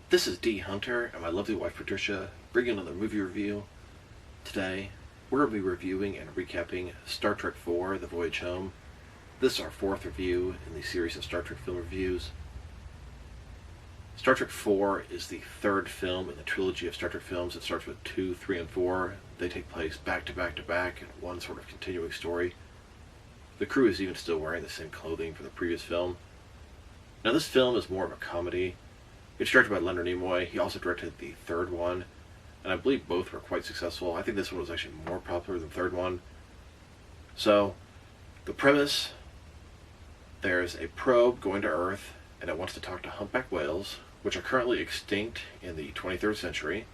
This is dHunter and my lovely wife Patricia, bringing another movie review. Today, we're going to be reviewing and recapping Star Trek IV, The Voyage Home. This is our fourth review in the series of Star Trek film reviews. Star Trek IV is the third film in the trilogy of Star Trek films. It starts with 2, 3, and 4. They take place back to back to back in one sort of continuing story. The crew is even still wearing the same clothing from the previous film. Now this film is more of a comedy. It's directed by Leonard Nimoy. He also directed the third one, and I believe both were quite successful. I think this one was actually more popular than the third one. So, the premise, there's a probe going to Earth, and it wants to talk to humpback whales, which are currently extinct in the 23rd century.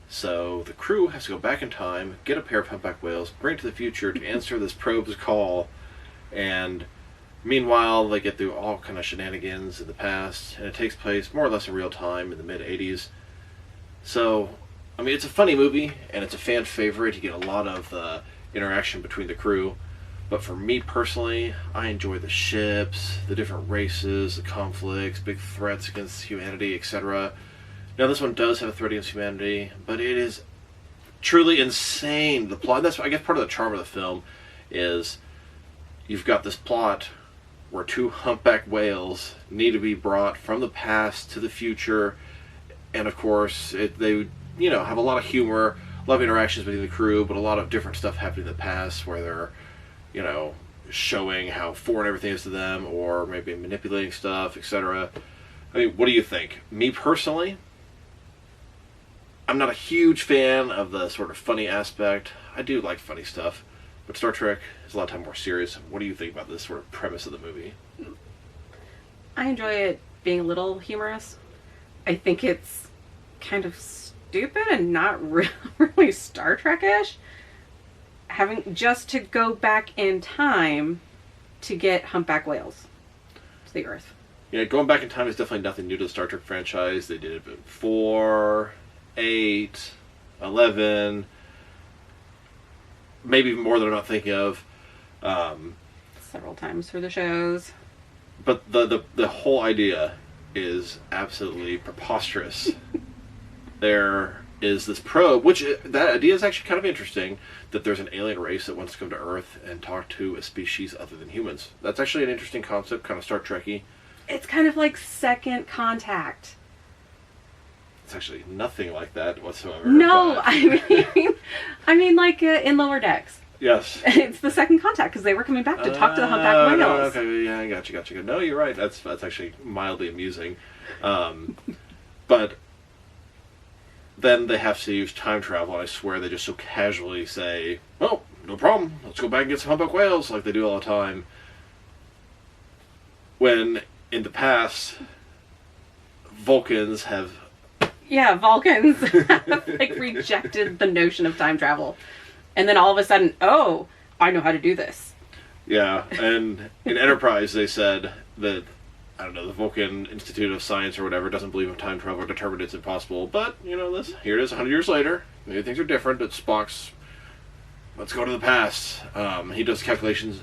So, the crew has to go back in time, get a pair of humpback whales, bring it to the future to answer this probe's call, and meanwhile, they get through all kind of shenanigans in the past, and it takes place more or less in real time in the mid-'80s. So, I mean, it's a funny movie, and it's a fan favorite. You get a lot of interaction between the crew. But for me personally, I enjoy the ships, the different races, the conflicts, big threats against humanity, etc. Now, this one does have a threat against humanity, but it is truly insane. The plot, that's, I guess, part of the charm of the film is you've got this plot where two humpback whales need to be brought from the past to the future, and of course they have a lot of humor, a lot of interactions between the crew, but a lot of different stuff happening in the past where they're showing how foreign everything is to them, or maybe manipulating stuff, etc. I mean, what do you think? Me personally, I'm not a huge fan of the sort of funny aspect. I do like funny stuff, but Star Trek is a lot of time more serious. What do you think about this sort of premise of the movie? I enjoy it being a little humorous. I think it's kind of stupid and not really Star Trek-ish. Having just to go back in time to get humpback whales to the Earth. Yeah, going back in time is definitely nothing new to the Star Trek franchise. They did it in 4, 8, 11... maybe even more that I'm not thinking of. Several times for the shows. But the whole idea is absolutely preposterous. There is this probe, which that idea is actually kind of interesting, that there's an alien race that wants to come to Earth and talk to a species other than humans. That's actually an interesting concept, kind of Star Trek-y. It's kind of like Second Contact. It's actually nothing like that whatsoever. No, but... I mean like in Lower Decks. Yes. It's the Second Contact, because they were coming back to talk to the humpback whales. No, okay, yeah, I got you. No, you're right. That's actually mildly amusing. But then they have to use time travel, and I swear they just so casually say, "Oh, no problem. Let's go back and get some humpback whales," like they do all the time. When in the past, Vulcans have rejected the notion of time travel. And then all of a sudden, oh, I know how to do this. Yeah, and in Enterprise they said that, I don't know, the Vulcan Institute of Science or whatever doesn't believe in time travel or determined it's impossible. But, here it is 100 years later. Maybe things are different. It's Spock's, let's go to the past. He does calculations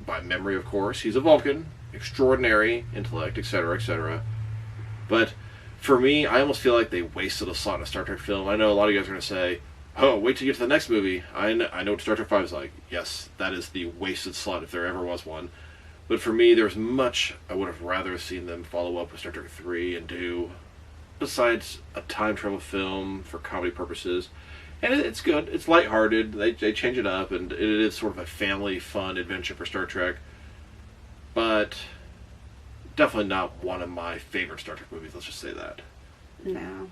by memory, of course. He's a Vulcan, extraordinary intellect, etc., etc. But for me, I almost feel like they wasted a slot in a Star Trek film. I know a lot of you guys are going to say, oh, wait till you get to the next movie. I know what Star Trek V is like. Yes, that is the wasted slot if there ever was one. But for me, there's much I would have rather seen them follow up with Star Trek 3 and do, besides a time travel film for comedy purposes. And it's good. It's lighthearted. They change it up, and it is sort of a family fun adventure for Star Trek. But definitely not one of my favorite Star Trek movies, let's just say that. No.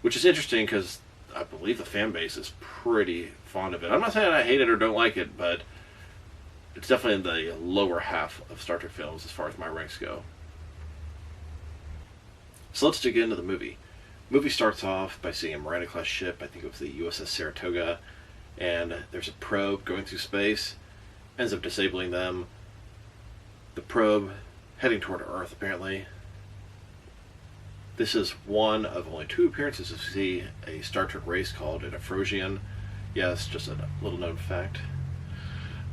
Which is interesting, because I believe the fan base is pretty fond of it. I'm not saying I hate it or don't like it, but it's definitely in the lower half of Star Trek films as far as my ranks go. So let's dig into the movie. The movie starts off by seeing a Miranda-class ship, I think it was the USS Saratoga, and there's a probe going through space, ends up disabling them. The probe heading toward Earth, apparently. This is one of only 2 appearances to see a Star Trek race called an Afrosian. Yes, just a little known fact.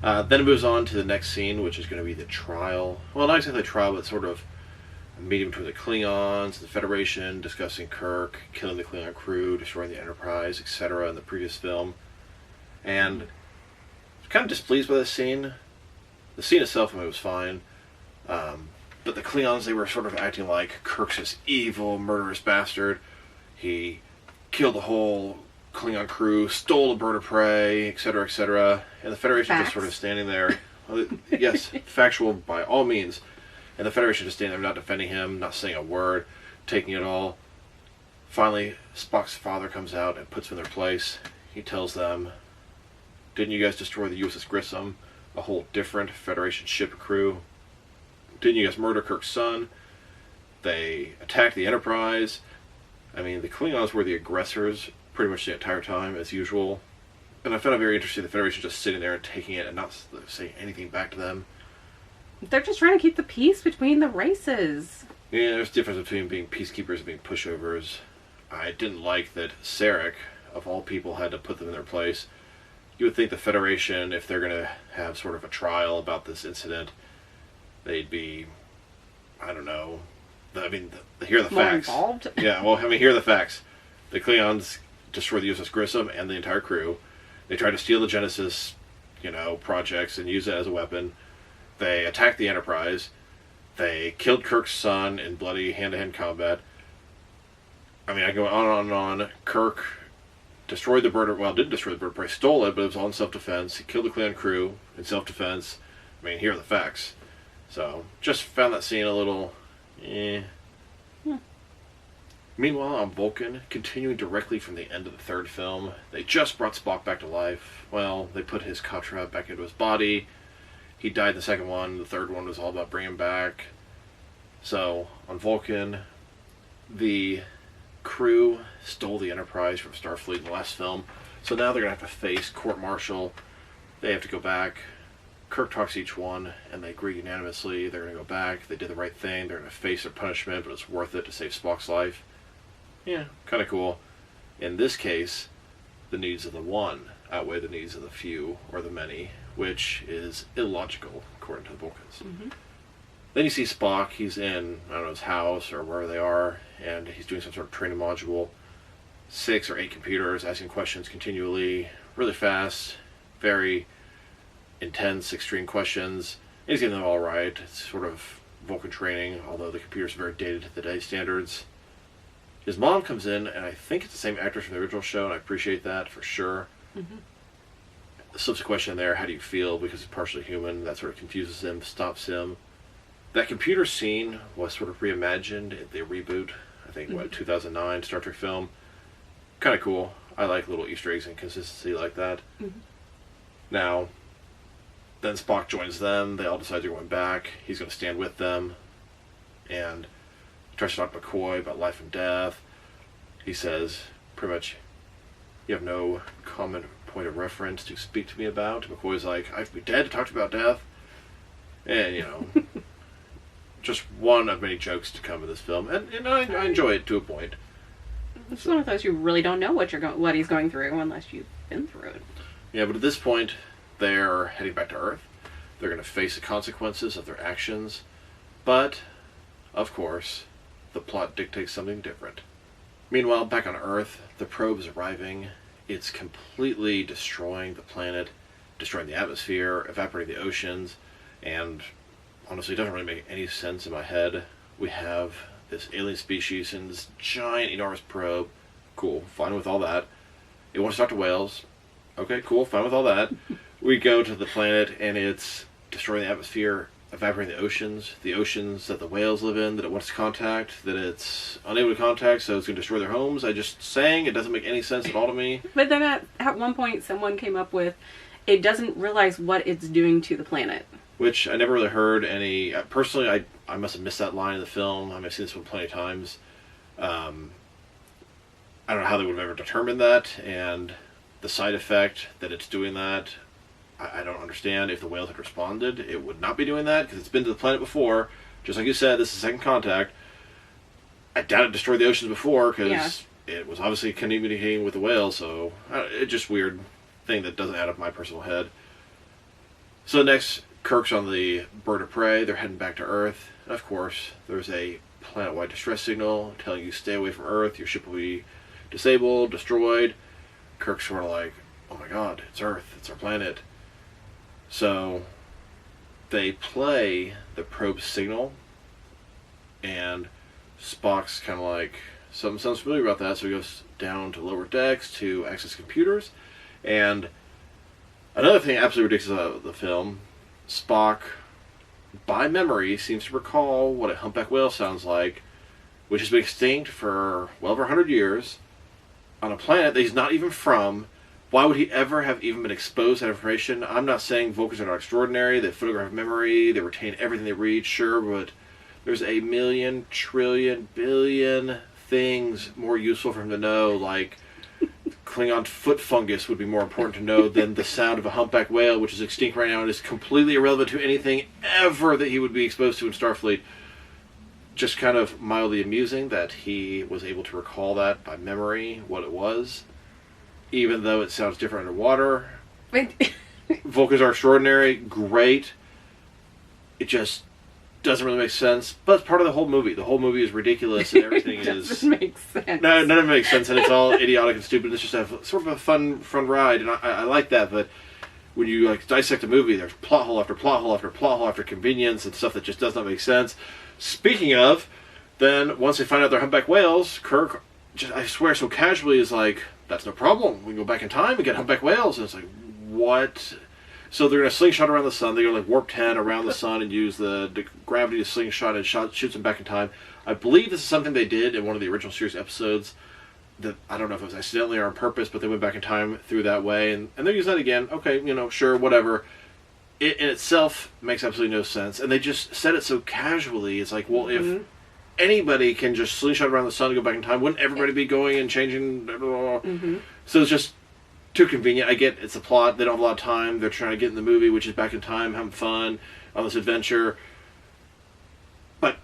Then it moves on to the next scene, which is going to be the trial. Well, not exactly trial, but sort of a meeting between the Klingons and the Federation, discussing Kirk killing the Klingon crew, destroying the Enterprise, etc. in the previous film. And I was kind of displeased by this scene. The scene itself, I mean, was fine. But the Klingons, they were sort of acting like Kirk's this evil, murderous bastard. He killed the whole Klingon crew, stole a bird of prey, etc., etc. And the Federation just sort of standing there. Yes, factual by all means. And the Federation just standing there, not defending him, not saying a word, taking it all. Finally, Spock's father comes out and puts him in their place. He tells them, "Didn't you guys destroy the USS Grissom? A whole different Federation ship crew. Didn't you guys murder Kirk's son? They attacked the Enterprise." I mean, the Klingons were the aggressors pretty much the entire time, as usual. And I found it very interesting, the Federation just sitting there and taking it and not saying anything back to them. They're just trying to keep the peace between the races. Yeah, there's a difference between being peacekeepers and being pushovers. I didn't like that Sarek, of all people, had to put them in their place. You would think the Federation, if they're going to have sort of a trial about this incident, they'd be, I don't know, I mean, here are the More facts. involved? Yeah, well, I mean, here are the facts. The Klingons destroyed the USS Grissom and the entire crew. They tried to steal the Genesis, projects and use it as a weapon. They attacked the Enterprise. They killed Kirk's son in bloody hand-to-hand combat. I mean, I go on and on. Kirk destroyed the bird, didn't destroy the bird of prey, stole it, but it was all in self-defense. He killed the Klingon crew in self-defense. I mean, here are the facts. So, just found that scene a little, Meanwhile, on Vulcan, continuing directly from the end of the third film, they just brought Spock back to life. Well, they put his Katra back into his body. He died in the second one. The third one was all about bringing him back. So, on Vulcan, the crew stole the Enterprise from Starfleet in the last film. So now they're going to have to face court-martial. They have to go back. Kirk talks to each one, and they agree unanimously. They're going to go back. They did the right thing. They're going to face their punishment, but it's worth it to save Spock's life. Yeah, kind of cool. In this case, the needs of the one outweigh the needs of the few or the many, which is illogical, according to the Vulcans. Mm-hmm. Then you see Spock. He's in, I don't know, his house or wherever they are, and he's doing some sort of training module. 6 or 8 computers asking questions continually, really fast, very intense, extreme questions. He's getting them all right. It's sort of Vulcan training, although the computers are very dated to today's standards. His mom comes in, and I think it's the same actress from the original show, and I appreciate that for sure. Mm-hmm. Slips a question there, how do you feel? Because he's partially human. That sort of confuses him, stops him. That computer scene was sort of reimagined in the reboot, I think, 2009 Star Trek film. Kind of cool. I like little Easter eggs and consistency like that. Mm-hmm. Now, then Spock joins them. They all decide they're going back. He's going to stand with them. And tries to talk to McCoy about life and death. He says, pretty much, you have no common point of reference to speak to me about. McCoy's like, I have to be dead to talk to you about death. And, just one of many jokes to come in this film. And I enjoy it to a point. It's one of those you really don't know what he's going through unless you've been through it. Yeah, but at this point, they're heading back to Earth. They're going to face the consequences of their actions. But, of course, the plot dictates something different. Meanwhile, back on Earth, the probe is arriving. It's completely destroying the planet, destroying the atmosphere, evaporating the oceans, and honestly, it doesn't really make any sense in my head. We have this alien species in this giant, enormous probe. Cool, fine with all that. It wants to talk to whales. Okay, cool, fine with all that. We go to the planet, and it's destroying the atmosphere, evaporating the oceans that the whales live in, that it wants to contact, that it's unable to contact, so it's going to destroy their homes. I just saying, it doesn't make any sense at all to me. But then at one point, someone came up with, it doesn't realize what it's doing to the planet. Which I never really heard any. Personally, I must have missed that line in the film. I mean, I've seen this one plenty of times. I don't know how they would have ever determined that, and the side effect that it's doing that, I don't understand. If the whales had responded, it would not be doing that, because it's been to the planet before. Just like you said, this is second contact. I doubt it destroyed the oceans before, because it was obviously communicating with the whales, so it's just weird thing that doesn't add up in my personal head. So next, Kirk's on the bird of prey. They're heading back to Earth. And of course, there's a planet-wide distress signal telling you stay away from Earth, your ship will be disabled, destroyed. Kirk's sort of like, oh my god, it's Earth, it's our planet. So they play the probe signal, and Spock's kind of like, something sounds familiar about that, so he goes down to lower decks to access computers. And another thing absolutely ridiculous about the film, Spock, by memory, seems to recall what a humpback whale sounds like, which has been extinct for well over 100 years, on a planet that he's not even from. Why would he ever have even been exposed to that information? I'm not saying Vulcans are not extraordinary, they photograph memory, they retain everything they read, sure, but there's a million, trillion, billion things more useful for him to know, like Klingon foot fungus would be more important to know than the sound of a humpback whale, which is extinct right now and is completely irrelevant to anything ever that he would be exposed to in Starfleet. Just kind of mildly amusing that he was able to recall that by memory, what it was, even though it sounds different underwater. Vulcans are extraordinary, great. It just doesn't really make sense, but it's part of the whole movie. The whole movie is ridiculous, and everything doesn't make sense. No, none of it makes sense, and it's all idiotic and stupid. It's just sort of a fun ride, and I like that. But when you like dissect a movie, there's plot hole after plot hole after plot hole after convenience and stuff that just does not make sense. Speaking of, then once they find out they're humpback whales, Kirk, just, I swear, so casually is like, "That's no problem. We can go back in time and get humpback whales." And it's like, what? So they're going to slingshot around the sun. They're going to like warp 10 around the sun and use the gravity to slingshot and shoots them back in time. I believe this is something they did in one of the original series episodes. That I don't know if it was accidentally or on purpose, but they went back in time through that way, and they're using that again. Okay, sure, whatever. It in itself makes absolutely no sense, and they just said it so casually. It's like, well, if anybody can just slingshot around the sun and go back in time, wouldn't everybody be going and changing? So it's just too convenient. I get it's a plot. They don't have a lot of time. They're trying to get in the movie, which is back in time, having fun on this adventure. But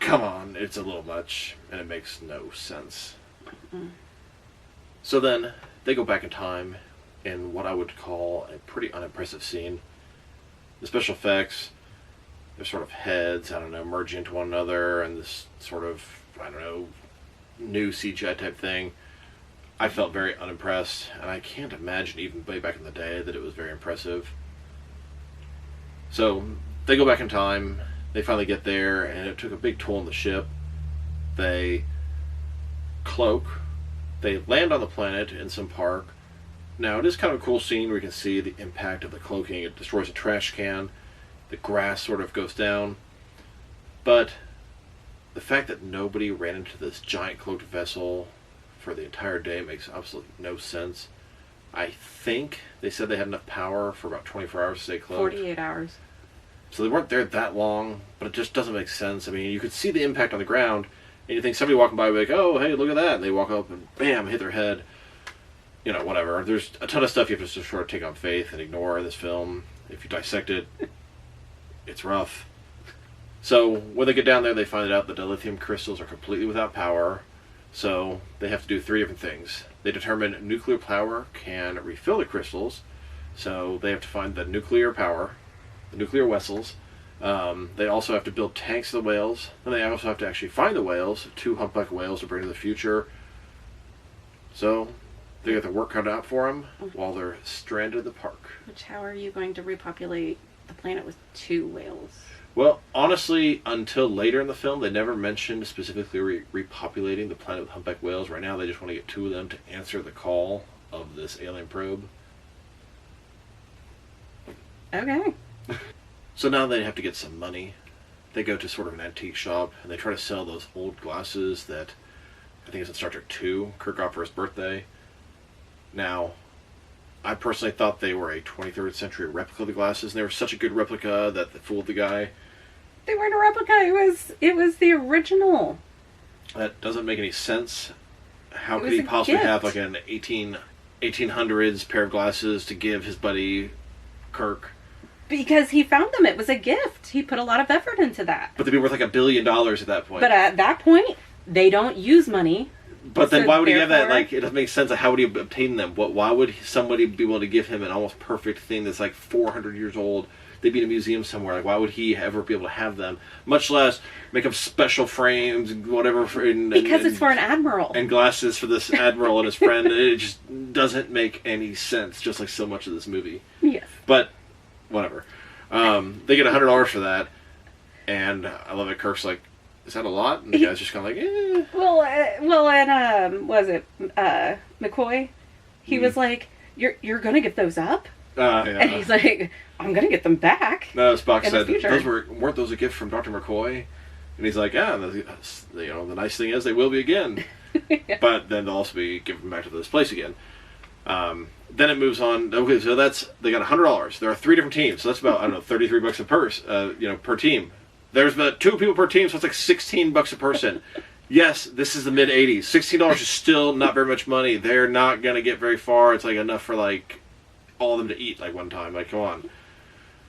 come on, it's a little much, and it makes no sense. So then they go back in time in what I would call a pretty unimpressive scene. The special effects, they're sort of heads, merging into one another, and this sort of, new CGI type thing. I felt very unimpressed, and I can't imagine even way back in the day that it was very impressive. So they go back in time, they finally get there, and it took a big toll on the ship. They cloak, they land on the planet in some park. Now, it is kind of a cool scene where you can see the impact of the cloaking. It destroys a trash can, the grass sort of goes down, but the fact that nobody ran into this giant cloaked vessel for the entire day makes absolutely no sense. I think they said they had enough power for about 24 hours to stay cloaked. 48 hours. So they weren't there that long, but it just doesn't make sense. I mean, you could see the impact on the ground, and you think somebody walking by would be like, oh, hey, look at that. And they walk up and bam, hit their head. Whatever. There's a ton of stuff you have to just sort of take on faith and ignore in this film. If you dissect it, it's rough. So when they get down there, they find out the dilithium crystals are completely without power. So they have to do three different things. They determine nuclear power can refill the crystals. So they have to find the nuclear power, the nuclear vessels. They also have to build tanks for the whales. And they also have to actually find the whales, 2 humpback whales to bring to the future. So they got their work cut out for them while they're stranded in the park. Which, how are you going to repopulate the planet with 2 whales? Well, honestly, until later in the film, they never mentioned specifically repopulating the planet with humpback whales. Right now, they just want to get 2 of them to answer the call of this alien probe. Okay. So now they have to get some money. They go to sort of an antique shop, and they try to sell those old glasses that, I think it's in Star Trek 2, Kirk got for his birthday. Now, I personally thought they were a 23rd century replica of the glasses, and they were such a good replica that they fooled the guy. They weren't a replica. It was the original. That doesn't make any sense. How could he possibly have like an 1800s pair of glasses to give his buddy Kirk? Because he found them. It was a gift. He put a lot of effort into that. But they'd be worth like $1 billion at that point. But at that point, they don't use money. But then why would he have that? Like, it doesn't make sense. How would he obtain them? Why would somebody be willing to give him an almost perfect thing that's like 400 years old they'd be in a museum somewhere. Like, why would he ever be able to have them? Much less make up special frames and whatever. Because it's for an admiral. And glasses for this admiral and his friend. It just doesn't make any sense, just like so much of this movie. Yes. But, whatever. They get $100 for that. And I love it. Kirk's like, is that a lot? And the guy's just kind of like, eh. Well, and was it McCoy? He was like, "You're gonna get those up," Yeah. and he's like, "I'm gonna get them back." No, Spock in said, the future. weren't those a gift from Dr. McCoy? And he's like, yeah, the nice thing is they will be again. Yeah. But then they'll also be given back to this place again. Then it moves on. Okay, so they got $100. There are 3 different teams, so that's about, I don't know, $33 a per team. There's about 2 people per team, so it's like $16 a person. Yes, this is the mid '80s. $16 is still not very much money. They're not gonna get very far. It's like enough for like all of them to eat like one time. Like, come on.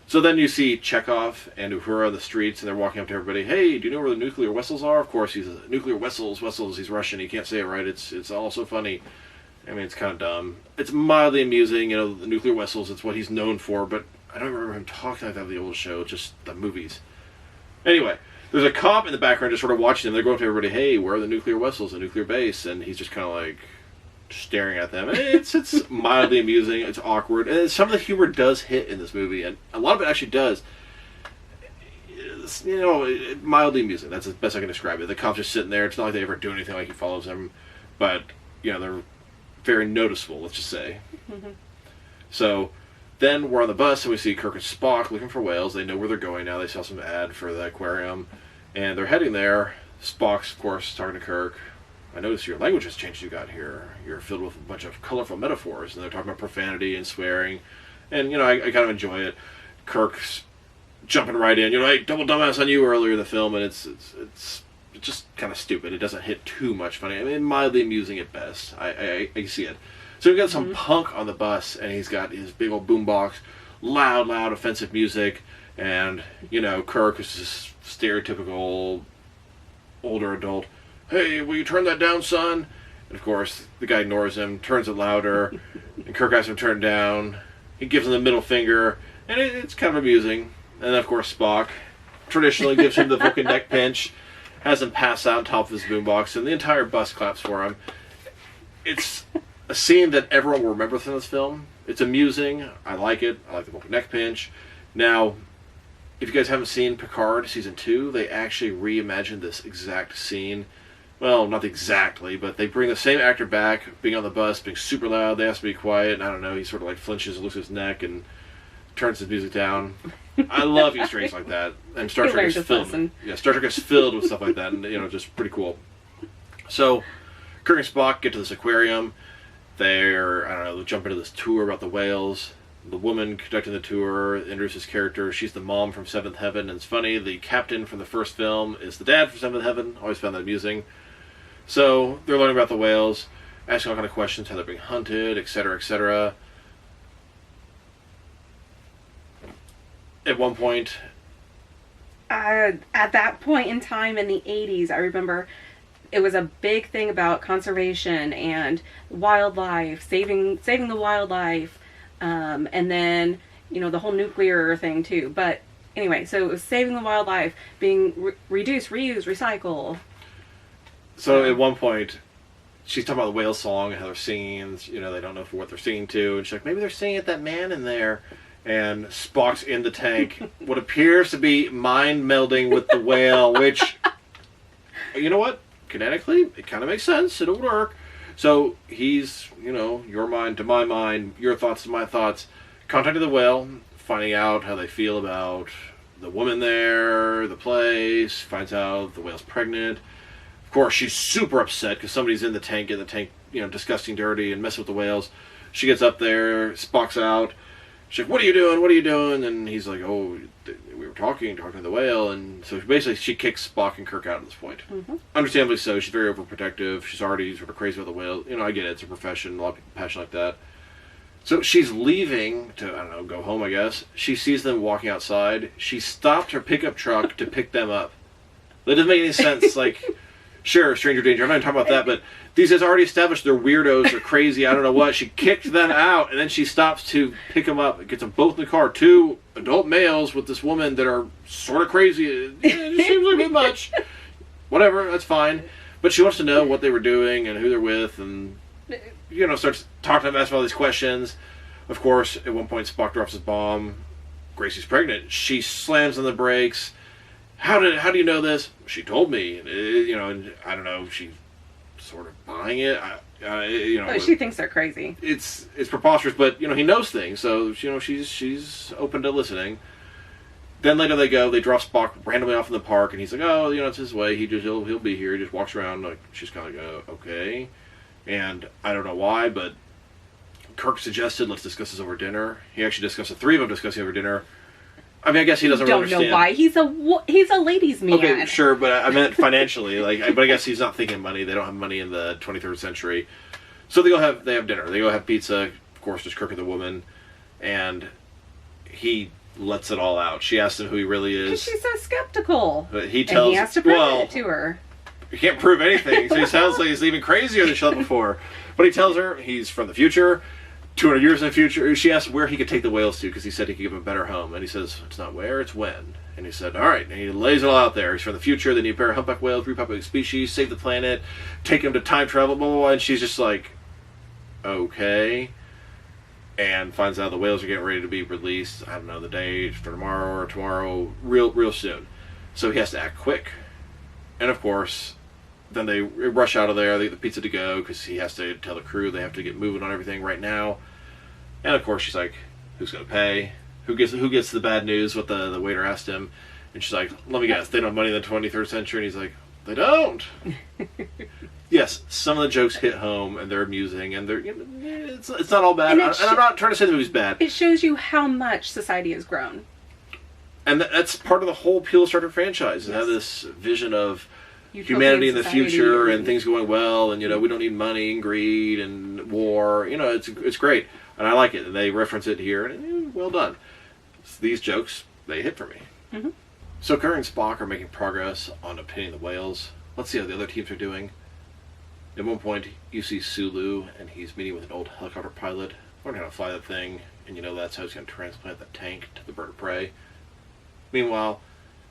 So then you see Chekhov and Uhura on the streets, and they're walking up to everybody. Hey, do you know where the nuclear vessels are? Of course, he's nuclear vessels. He's Russian. He can't say it right. It's all so funny. I mean, it's kind of dumb. It's mildly amusing. You know, the nuclear vessels. It's what he's known for. But I don't remember him talking like that in the old show. Just the movies. Anyway, there's a cop in the background just sort of watching them. They're going up to everybody. Hey, where are the nuclear vessels? The nuclear base, and he's just kind of like staring at them. It's mildly amusing. It's awkward. And some of the humor does hit in this movie, and a lot of it actually does. It's, mildly amusing. That's the best I can describe it. The cop's just sitting there. It's not like they ever do anything like he follows them, but they're very noticeable. Let's just say. Mm-hmm. So then we're on the bus, and we see Kirk and Spock looking for whales. They know where they're going now. They saw some ad for the aquarium, and they're heading there. Spock's, of course, talking to Kirk. I noticed your language has changed. You got here. You're filled with a bunch of colorful metaphors, and they're talking about profanity and swearing, and I kind of enjoy it. Kirk's jumping right in. I double dumbass on you earlier in the film, and it's just kind of stupid. It doesn't hit too much funny. I mean, mildly amusing at best. I see it. So we've got some punk on the bus, and he's got his big old boombox, loud, offensive music, and Kirk is this stereotypical older adult. Hey, will you turn that down, son? And of course, the guy ignores him, turns it louder, and Kirk has him turn down. He gives him the middle finger, and it's kind of amusing. And then, of course, Spock traditionally gives him the Vulcan neck pinch, has him pass out on top of his boombox, and the entire bus claps for him. It's a scene that everyone will remember from this film. It's amusing. I like it. I like the Vulcan neck pinch. Now, if you guys haven't seen Picard Season 2, they actually reimagined this exact scene. Well, not exactly, but they bring the same actor back, being on the bus, being super loud. They ask to be quiet, and I don't know, he sort of like flinches and looks at his neck and turns his music down. I love Easter eggs like that. And Star Trek is filled. Yeah, Star Trek is filled with stuff like that, and just pretty cool. So, Kirk and Spock get to this aquarium. They jump into this tour about the whales. The woman conducting the tour introduces character. She's the mom from Seventh Heaven, and it's funny, the captain from the first film is the dad from Seventh Heaven. Always found that amusing. So they're learning about the whales, asking all kind of questions, how they're being hunted, etc., etc. At one point, at that point in time in the 80s, I remember it was a big thing about conservation and wildlife, saving the wildlife, and then the whole nuclear thing too. But anyway, so it was saving the wildlife, being reduce, reuse, recycle. So at one point, she's talking about the whale song and how they're singing. They don't know what they're singing to, and she's like, maybe they're singing at that man in there. And Spock's in the tank, what appears to be mind melding with the whale, which, you know what? Kinetically, it kind of makes sense. It'll work. So he's, your mind to my mind, your thoughts to my thoughts, contacting the whale, finding out how they feel about the woman there, the place, finds out the whale's pregnant. Of course, she's super upset because somebody's in the tank, disgusting, dirty, and messing with the whales. She gets up there, Spock's out. She's like, what are you doing? What are you doing? And he's like, oh, we were talking to the whale. And so basically she kicks Spock and Kirk out at this point. Mm-hmm. Understandably so. She's very overprotective. She's already sort of crazy about the whale. I get it. It's a profession. A lot of people passionate like that. So she's leaving to, go home, I guess. She sees them walking outside. She stopped her pickup truck to pick them up. That doesn't make any sense. Like, Sure, stranger danger. I'm not even talking about that, but these guys already established they're weirdos, they're crazy, I don't know what. She kicked them out, and then she stops to pick them up, gets them both in the car. Two adult males with this woman that are sort of crazy. It seems like a bit much. Whatever, that's fine. But she wants to know what they were doing and who they're with, and starts talking to them, asking all these questions. Of course, at one point, Spock drops his bomb. Gracie's pregnant. She slams on the brakes. How do you know this? She told me. And I don't know. She's sort of buying it. She thinks they're crazy. It's preposterous, but he knows things, so she's open to listening. Then later they drop Spock randomly off in the park, and he's like, oh, it's his way. He'll be here. He just walks around. Like, she's kind of like, oh, okay. And I don't know why, but Kirk suggested, let's discuss this over dinner. He actually discussed the three of them discussing over dinner. I mean, I guess he doesn't really understand. Don't know why. He's a ladies' man. Okay, sure, but I meant financially. But I guess he's not thinking money. They don't have money in the 23rd century. So they have dinner. They go have pizza. Of course, there's Kirk and the woman. And he lets it all out. She asks him who he really is. Because she's so skeptical. But and he has to prove it to her. He can't prove anything. So he sounds like he's even crazier than she thought before. But he tells her he's from the future. 200 years in the future. She asked where he could take the whales to, because he said he could give them a better home. And he says, it's not where, it's when. And he said, all right. And he lays it all out there. He's from the future. They need a pair of humpback whales, repopulate species, save the planet, take them to time travel, blah, blah, blah. And she's just like, okay. And finds out the whales are getting ready to be released, I don't know, the day for tomorrow, real soon. So he has to act quick. And of course, then they rush out of there. They get the pizza to go because he has to tell the crew they have to get moving on everything right now. And of course, she's like, "Who's going to pay? Who gets the bad news?" What the waiter asked him, and she's like, "Let me guess, they don't have money in the 23rd century." And he's like, "They don't." Yes, some of the jokes hit home and they're amusing, and it's not all bad. And I'm not trying to say the movie's bad. It shows you how much society has grown, and that's part of the whole appeal of Star Trek franchise. Yes. Have this vision of humanity in the future and things going well, and we don't need money and greed and war. It's great, and I like it. And they reference it here, and well done. So these jokes, they hit for me. Mm-hmm. So Kirk and Spock are making progress on obtaining the whales. Let's see how the other teams are doing. At one point, you see Sulu, and he's meeting with an old helicopter pilot, learning how to fly that thing, and that's how he's going to transplant that tank to the bird of prey. Meanwhile,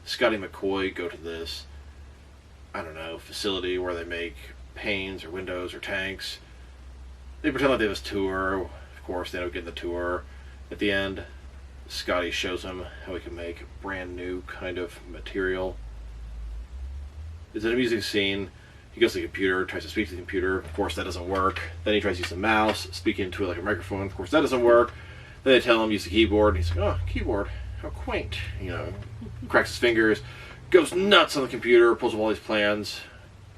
Scotty and McCoy go to this, I don't know, facility where they make panes or windows or tanks. They pretend like they have this tour. Of course, they don't get the tour. At the end, Scotty shows them how he can make brand new kind of material. It's an amusing scene. He goes to the computer, tries to speak to the computer. Of course, that doesn't work. Then he tries to use the mouse, speak into it like a microphone. Of course, that doesn't work. Then they tell him use the keyboard. And he's like, oh, keyboard, how quaint. Cracks his fingers, goes nuts on the computer, pulls up all these plans.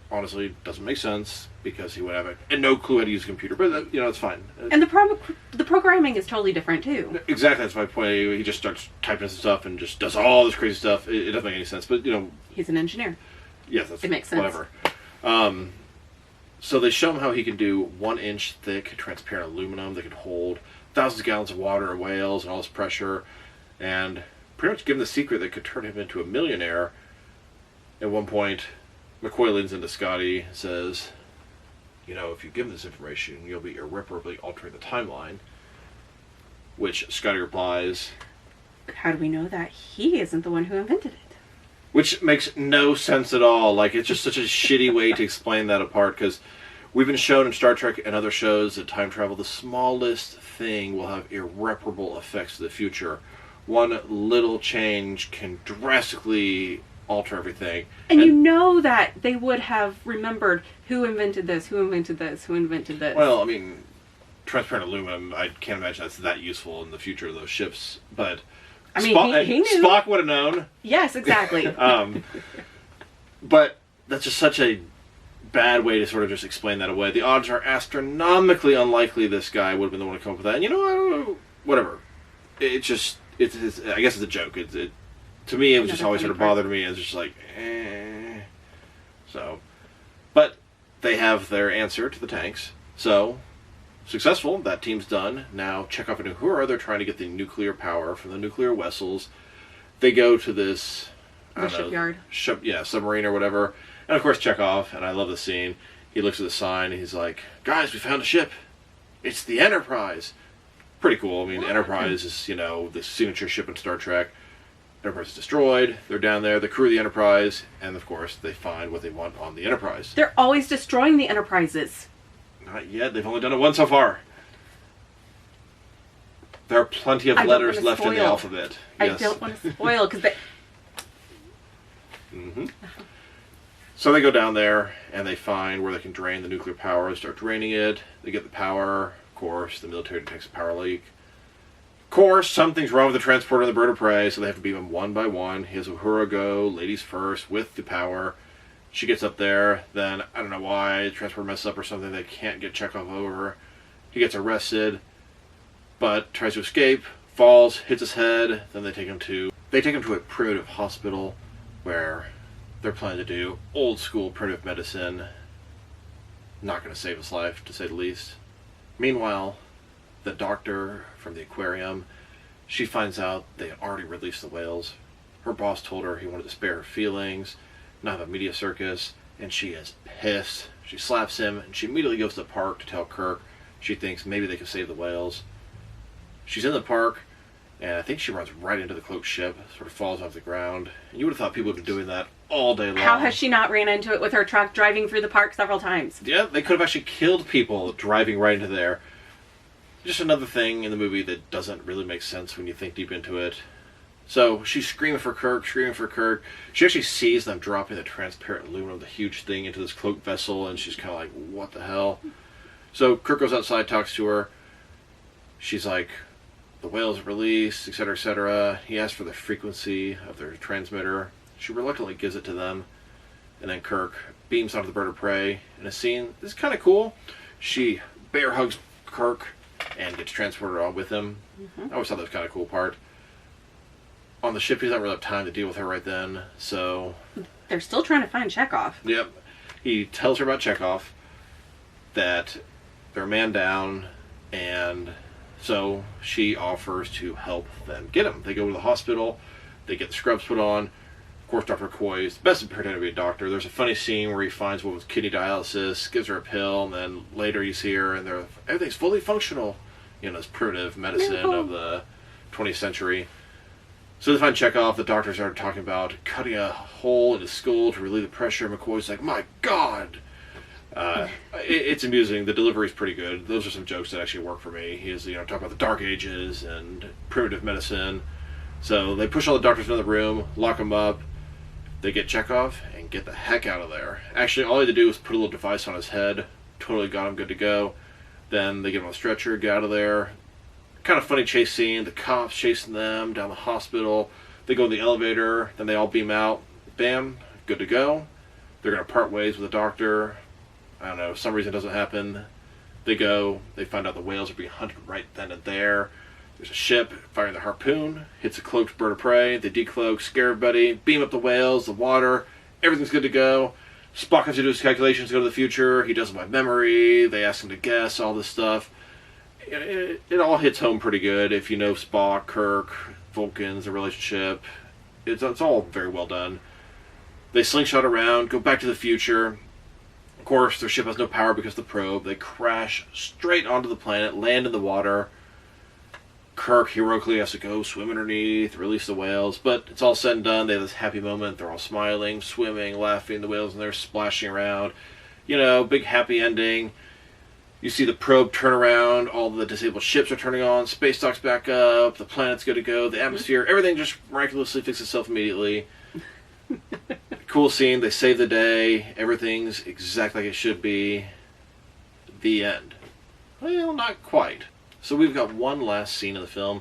Honestly, doesn't make sense because he would have and no clue how to use a computer. But it's fine. And the programming is totally different too. Exactly, that's my point. He just starts typing some stuff and just does all this crazy stuff. It doesn't make any sense. But he's an engineer. Yes, it makes sense. Whatever. So they show him how he can do 1-inch thick transparent aluminum that can hold thousands of gallons of water and whales and all this pressure, and pretty much give him the secret that could turn him into a millionaire. At one point, McCoy leans into Scotty and says, if you give him this information, you'll be irreparably altering the timeline. Which Scotty replies, how do we know that he isn't the one who invented it? Which makes no sense at all. Like, it's just such a shitty way to explain that apart, because we've been shown in Star Trek and other shows that time travel, the smallest thing will have irreparable effects to the future. One little change can drastically alter everything. And that they would have remembered who invented this, who invented this, who invented this. Well, I mean, transparent aluminum, I can't imagine that's that useful in the future of those ships, but I mean, he knew. Spock would have known. Yes, exactly. But that's just such a bad way to sort of just explain that away. The odds are astronomically unlikely this guy would have been the one to come up with that. And I don't know, whatever. It's just, I guess it's a joke. To me, it was just always sort of bothered me. It's just like, eh. So, but they have their answer to the tanks. So, successful. That team's done. Now, check off into who are they trying to get the nuclear power from the nuclear vessels. They go to this, The shipyard. Submarine or whatever. And of course Chekhov, and I love the scene, he looks at the sign and he's like, guys, we found a ship. It's the Enterprise. Pretty cool. I mean, What? Enterprise is, the signature ship in Star Trek. Enterprise is destroyed. They're down there. The crew of the Enterprise, and of course, they find what they want on the Enterprise. They're always destroying the Enterprises. Not yet. They've only done it once so far. There are plenty of I don't letters wanna left in the spoil. alphabet. I Yes. don't want to spoil because they. Mm-hmm. So they go down there and they find where they can drain the nuclear power. They start draining it. They get the power. Of course, the military detects a power leak. Of course, something's wrong with the transporter and the bird of prey, so they have to beam him one by one. He has Uhura go, ladies first, with the power. She gets up there. Then, I don't know why, the transporter messes up or something. They can't get Chekhov over. He gets arrested, but tries to escape, falls, hits his head. Then they take him to a primitive hospital where they're planning to do old school primitive medicine. Not going to save his life, to say the least. Meanwhile, the doctor from the aquarium, she finds out they had already released the whales. Her boss told her he wanted to spare her feelings, not have a media circus, and she is pissed. She slaps him, and she immediately goes to the park to tell Kirk she thinks maybe they could save the whales. She's in the park, and I think she runs right into the cloaked ship, sort of falls off the ground. And you would have thought people would be doing that all day long. How has she not ran into it with her truck driving through the park several times? Yeah, they could have actually killed people driving right into there. Just another thing in the movie that doesn't really make sense when you think deep into it. So she's screaming for Kirk, screaming for Kirk. She actually sees them dropping the transparent aluminum, the huge thing, into this cloaked vessel, and she's kind of like, what the hell? So Kirk goes outside, talks to her. She's like, the whales released, etc., etc. He asks for the frequency of their transmitter. She reluctantly gives it to them. And then Kirk beams onto the bird of prey in a scene. This is kind of cool. She bear hugs Kirk and gets transported on with him. Mm-hmm. I always thought that was kind of a cool part. On the ship, he doesn't really have time to deal with her right then, so... They're still trying to find Chekhov. Yep. He tells her about Chekhov, that they're a man down, and so she offers to help them get him. They go to the hospital, they get the scrubs put on. Of course, Dr. McCoy is the best at pretending to be a doctor. There's a funny scene where he finds a woman with kidney dialysis, gives her a pill, and then later you see her, and everything's fully functional. It's primitive medicine of the 20th century. So they find Chekhov. The doctors are talking about cutting a hole in his skull to relieve the pressure. McCoy's like, my God! It's amusing. The delivery's pretty good. Those are some jokes that actually work for me. He is, talking about the Dark Ages and primitive medicine. So they push all the doctors into the room, lock them up. They get Chekhov and get the heck out of there. Actually, all he had to do was put a little device on his head. Totally got him good to go. Then they get him on a stretcher, get out of there. Kind of funny chase scene. The cops chasing them down the hospital. They go in the elevator. Then they all beam out. Bam, good to go. They're going to part ways with the doctor. I don't know, for some reason it doesn't happen. They go. They find out the whales are being hunted right then and there. There's a ship firing the harpoon. Hits a cloaked bird of prey. They decloak, scare everybody. Beam up the whales, the water. Everything's good to go. Spock has to do his calculations to go to the future. He does it by memory. They ask him to guess all this stuff. It all hits home pretty good if you know Spock, Kirk, Vulcans, the relationship. It's all very well done. They slingshot around, go back to the future. Of course, their ship has no power because of the probe. They crash straight onto the planet, land in the water. Kirk heroically has to go swim underneath, release the whales, but it's all said and done. They have this happy moment. They're all smiling, swimming, laughing. The whales and they're splashing around. Big happy ending. You see the probe turn around. All the disabled ships are turning on. Space dock's back up. The planet's good to go. The atmosphere, everything just miraculously fixes itself immediately. Cool scene. They save the day. Everything's exactly like it should be. The end. Well, not quite. So we've got one last scene in the film,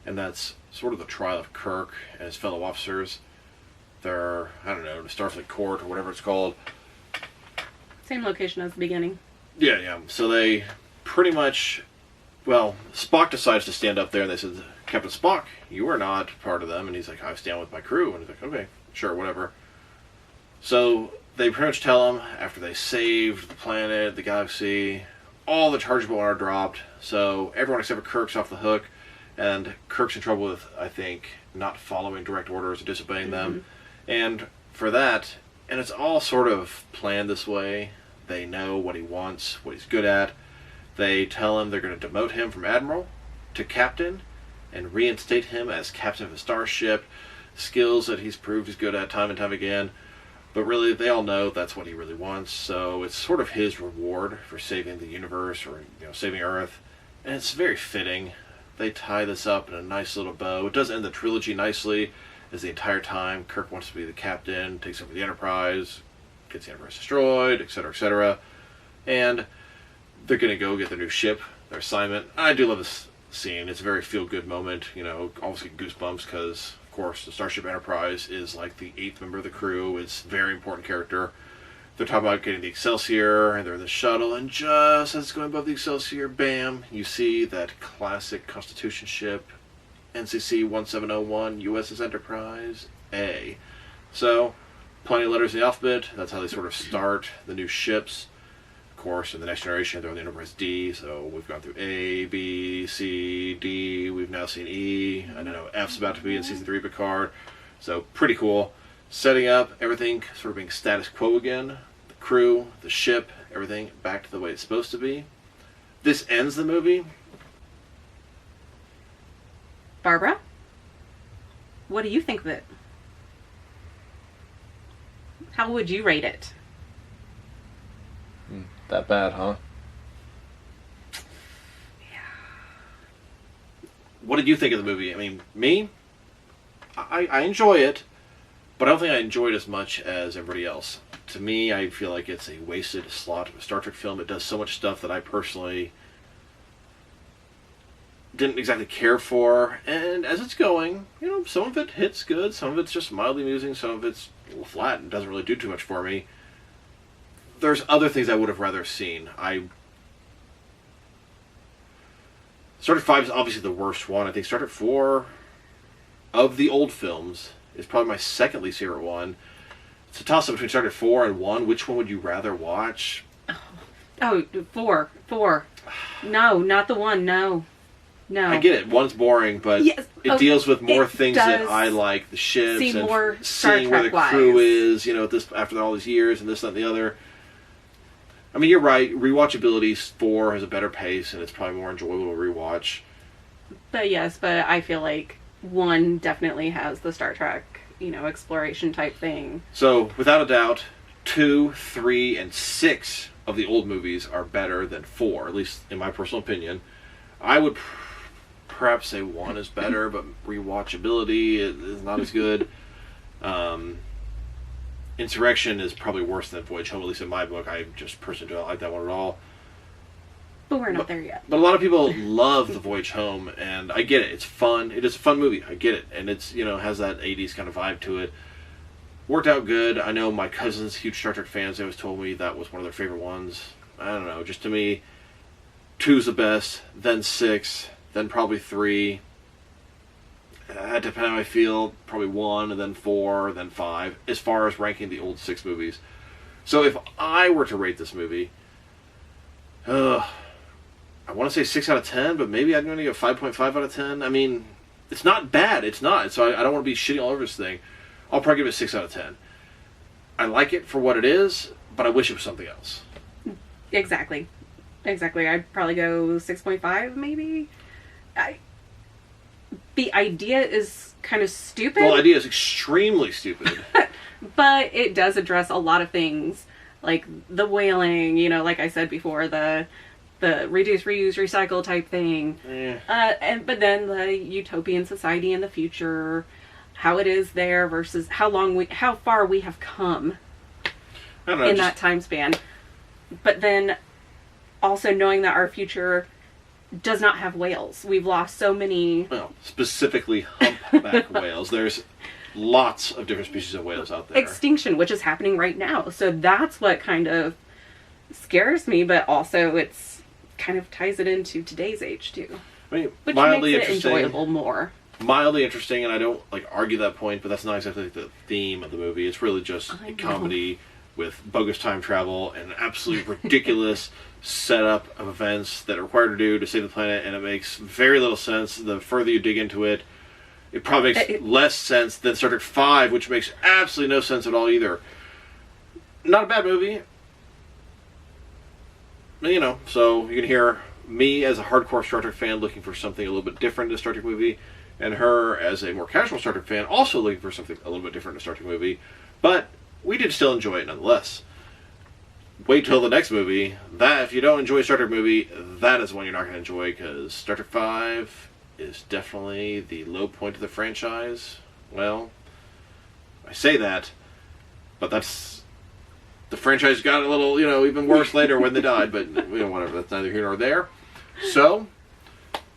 and that's sort of the trial of Kirk and his fellow officers. They're, the Starfleet Court or whatever it's called. Same location as the beginning. Yeah. So they pretty much, Spock decides to stand up there, and they said, Captain Spock, you are not part of them. And he's like, I stand with my crew. And he's like, okay, sure, whatever. So they pretty much tell him, after they saved the planet, the galaxy, all the chargeable are dropped, so everyone except for Kirk's off the hook, and Kirk's in trouble with, I think, not following direct orders or disobeying them, And for that, and it's all sort of planned this way. They know what he wants, what he's good at. They tell him they're going to demote him from admiral to captain and reinstate him as captain of a starship. Skills that he's proved he's good at time and time again. But really, they all know that's what he really wants. So it's sort of his reward for saving the universe, or saving Earth. And it's very fitting. They tie this up in a nice little bow. It does end the trilogy nicely, as the entire time Kirk wants to be the captain, takes over the Enterprise, gets the Enterprise destroyed, etc., etc. And they're going to go get their new ship, their assignment. I do love this scene. It's a very feel-good moment. Almost get goosebumps because, of course, the Starship Enterprise is like the 8th member of the crew. It's a very important character. They're talking about getting the Excelsior, and they're in the shuttle, and just as it's going above the Excelsior, bam, you see that classic Constitution ship, NCC 1701, USS Enterprise A. So, plenty of letters in the alphabet. That's how they sort of start the new ships. Of course, in the Next Generation, they're on the Enterprise D, so we've gone through A, B, C, D. We've now seen E. I don't know, F's about to be in Season 3 Picard. So, pretty cool. Setting up everything sort of being status quo again. The crew, the ship, everything back to the way it's supposed to be. This ends the movie. Barbara, what do you think of it? How would you rate it? That bad, huh? Yeah. What did you think of the movie? I mean, me? I enjoy it, but I don't think I enjoy it as much as everybody else. To me, I feel like it's a wasted slot of a Star Trek film. It does so much stuff that I personally didn't exactly care for, and as it's going, some of it hits good, some of it's just mildly amusing, some of it's a little flat and doesn't really do too much for me. There's other things I would have rather seen. Star Trek 5 is obviously the worst one. I think Star Trek 4, of the old films, is probably my second least favorite one. It's a toss-up between Star Trek 4 and 1. Which one would you rather watch? Oh, 4. No, not the 1, no. I get it. 1's boring, but yes, it deals with more things that does I like. The ships see and more seeing where the crew is, after all these years and this, that, and the other. I mean, you're right. Rewatchability, 4 has a better pace, and it's probably more enjoyable to rewatch. But yes, I feel like 1 definitely has the Star Trek, exploration type thing. So, without a doubt, 2, 3, and 6 of the old movies are better than 4, at least in my personal opinion. I would perhaps say 1 is better, but rewatchability is not as good. Insurrection is probably worse than Voyage Home, at least in my book. I just personally don't like that one at all. But we're not there yet. But a lot of people love the Voyage Home, and I get it. It's fun. It is a fun movie. I get it. And it's, has that 80s kind of vibe to it. Worked out good. I know my cousins, huge Star Trek fans, they always told me that was one of their favorite ones. I don't know. Just to me, 2's the best, then 6, then probably 3. Depending on how I feel, probably 1, and then 4, then 5, as far as ranking the old 6 movies. So if I were to rate this movie, I want to say 6 out of 10, but maybe I'm going to give 5.5 out of 10. I mean, it's not bad. It's not. So I don't want to be shitting all over this thing. I'll probably give it 6 out of 10. I like it for what it is, but I wish it was something else. Exactly. I'd probably go 6.5, maybe. The idea is kind of stupid. Well, the idea is extremely stupid. But it does address a lot of things, like the whaling, like I said before, the reduce, reuse, recycle type thing. But then the utopian society in the future, how it is there versus how far we have come that time span. But then also knowing that our future does not have whales. We've lost so many. Well, specifically humpback whales. There's lots of different species of whales out there. Extinction, which is happening right now. So that's what kind of scares me, but also it's kind of ties it into today's age too. I mean, which mildly makes it interesting, enjoyable more. Mildly interesting, and I don't argue that point, but that's not exactly the theme of the movie. It's really just a comedy with bogus time travel and an absolutely ridiculous setup of events that are required to do to save the planet, and it makes very little sense the further you dig into it. It probably makes less sense than Star Trek 5, which makes absolutely no sense at all either. Not a bad movie. You know, so you can hear me as a hardcore Star Trek fan looking for something a little bit different in a Star Trek movie, and her as a more casual Star Trek fan also looking for something a little bit different in a Star Trek movie. But we did still enjoy it nonetheless. Wait till the next movie. That, if you don't enjoy a Star Trek movie, that is one you're not going to enjoy, because Star Trek 5 is definitely the low point of the franchise. Well, I say that, but that's... The franchise got a little, even worse later when they died, but, whatever, that's neither here nor there. So,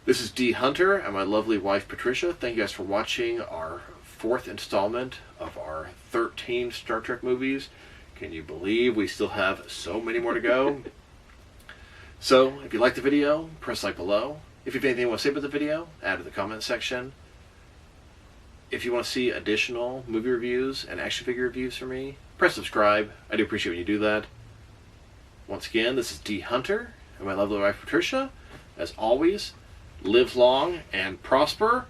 this is dHunter and my lovely wife, Patricia. Thank you guys for watching our 4th installment of our 13 Star Trek movies. Can you believe we still have so many more to go? So, if you liked the video, press like below. If you have anything you want to say about the video, add to the comment section. If you want to see additional movie reviews and action figure reviews from me, press subscribe. I do appreciate when you do that. Once again, this is dHunter and my lovely wife Patricia. As always, live long and prosper.